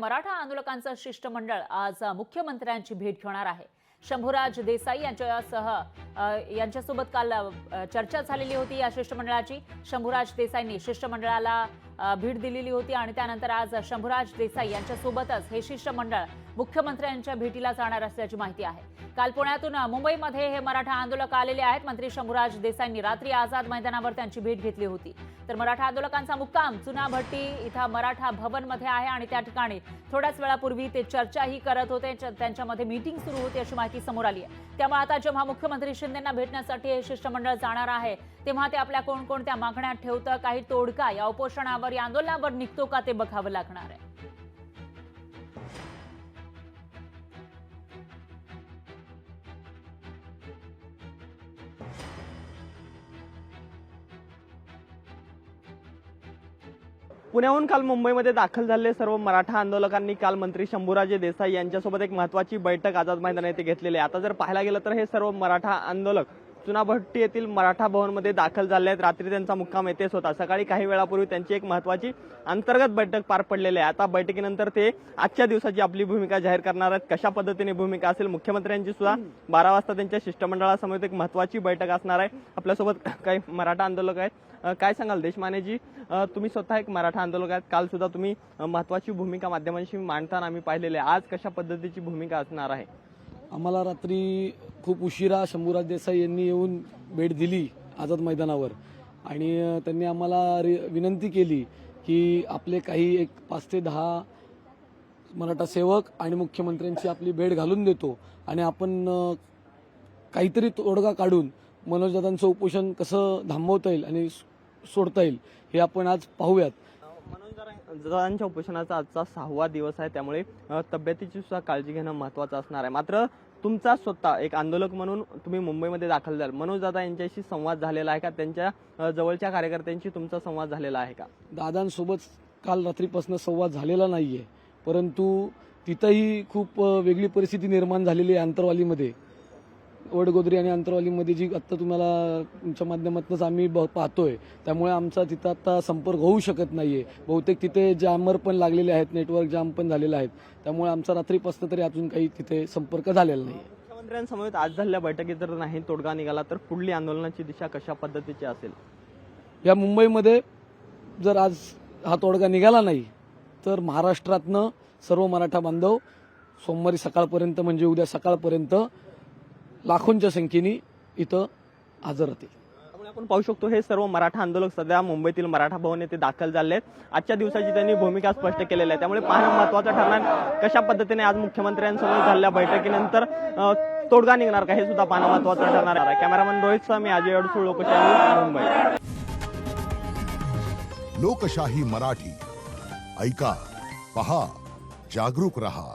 मराठा आंदोलकांचं शिष्टमंडळ आज मुख्यमंत्र्यांची भेट घेणार आहे। शंभूराज देसाई यांच्यासोबत काल चर्चा झालेली होती। या शिष्टमंडळाची शंभूराज देसाईंनी शिष्टमंडळाला भेट दिलेली होती आणि त्यानंतर आज शंभूराज देसाई यांच्यासोबतच हे शिष्टमंडळ मुख्यमंत्र्यांच्या भेटीला जाणार असल्याची माहिती आहे। काल पुण्यातून मुंबईमध्ये हे मराठा आंदोलक आलेले आहेत। मंत्री शंभूराज देसाईंनी रात्री आझाद मैदानावर त्यांची भेट घेतली होती। तर मराठा आंदोलकांचा मुक्काम चुनाभट्टी इथं मराठा भवन मध्ये आहे आणि त्या ठिकाणी थोड्याच वेळापूर्वी ते चर्चाही करत होते। त्यांच्यामध्ये मीटिंग सुरू होती अशी माहिती समोर आली आहे। त्यामुळे आता जेव्हा मुख्यमंत्री शिंदेंना भेटण्यासाठी हे शिष्टमंडळ जाणार आहे तेव्हा ते आपल्या कोणकोणत्या मागण्या ठेवतं, काही तोडगा या उपोषणावर या आंदोलनावर निघतो का ते बघावं लागणार आहे। पुण्याहून काल मुंबईमध्ये दाखल झालेले सर्व मराठा आंदोलकांनी काल मंत्री शंभूराजे देसाई यांच्यासोबत एक महत्त्वाची बैठक आझाद मैदान येथे घेतलेली आहे। आता जर पाहायला गेलं तर हे सर्व मराठा आंदोलक चुनाभट्टी येथील मराठा भवनमध्ये दाखल झाले आहेत। रात्री त्यांचा मुक्काम येथेच होता। सकाळी काही वेळापूर्वी त्यांची एक महत्त्वाची अंतर्गत बैठक पार पडलेली आहे। आता बैठकीनंतर ते आजच्या दिवसाची आपली भूमिका जाहीर करणार आहेत। कशा पद्धतीने भूमिका असेल, मुख्यमंत्र्यांची सुद्धा 12 वाजता त्यांच्या शिष्टमंडळासमोर एक महत्त्वाची बैठक असणार आहे। आपल्यासोबत काही मराठा आंदोलक आहेत। काय सांगाल देशमानेजी, तुम्ही स्वतः एक मराठा आंदोलक आहेत। काल सुद्धा तुम्ही महत्त्वाची भूमिका माध्यमांशी मांडताना आम्ही पाहिलेली आहे। आज कशा पद्धतीची भूमिका असणार आहे? आम्हाला रात्री खूप उशिरा शंभूराज देसाई यांनी येऊन भेट दिली आझाद मैदानावर आणि त्यांनी आम्हाला विनंती केली की आपले काही एक 5 ते 10 मराठा सेवक आणि मुख्यमंत्र्यांची आपली भेट घालून देतो आणि आपण काहीतरी तोडगा काढून मनोजदादांचं उपोषण कसं थांबवता येईल आणि सोडता येईल हे आपण आज पाहूयात। मनोजदादांच्या उपोषणाचा आजचा 6वा दिवस आहे, त्यामुळे तब्येतीची सुद्धा काळजी घेणं महत्त्वाचं असणार आहे। मात्र तुमचा स्वतः एक आंदोलक म्हणून तुम्ही मुंबईमध्ये दाखल झाल, मनोजदादा यांच्याशी संवाद झालेला आहे का? त्यांच्या जवळच्या कार्यकर्त्यांशी तुमचा संवाद झालेला आहे का? दादांसोबत काल रात्रीपासून संवाद झालेला नाहीये, परंतु तिथंही खूप वेगळी परिस्थिती निर्माण झालेली आहे। अंतरवालीमध्ये वडगोदरी आणि अंतरवालीमध्ये जी आता तुम्हाला तुमच्या माध्यमातूनच आम्ही पाहतोय, त्यामुळे आमचा तिथं आता संपर्क होऊ शकत नाहीये। बहुतेक तिथे जामर पण लागलेले आहेत, नेटवर्क जाम पण झालेले आहेत, त्यामुळे आमचा रात्रीपासून तरी अजून काही तिथे संपर्क झालेला नाही। मुख्यमंत्र्यांसमवेत आज झालेल्या बैठकीत जर नाही तोडगा निघाला तर पुढली आंदोलनाची दिशा कशा पद्धतीची असेल? या मुंबईमध्ये जर आज हा तोडगा निघाला नाही तर महाराष्ट्रातनं सर्व मराठा बांधव सोमवारी सकाळपर्यंत म्हणजे उद्या सकाळपर्यंत लाखोंच्या संख्येने इथं हजर राहतील। आपण पाहू शकतो हे सर्व मराठा आंदोलक सध्या मुंबईतील मराठा भवन येथे दाखल झाले आहेत। आजच्या दिवसाची त्यांनी भूमिका स्पष्ट केलेली आहे, त्यामुळे पाहणं महत्त्वाचं ठरणार कशा पद्धतीने आज मुख्यमंत्र्यांसमोर झालेल्या बैठकीनंतर तोडगा निघणार का हे सुद्धा पाहणं महत्त्वाचं ठरणार आहे। कॅमेरामन रोहितसह मी अजय अडसूळ, लोकशाही मुंबई। लोकशाही मराठी ऐका, पहा, जागरूक रहा।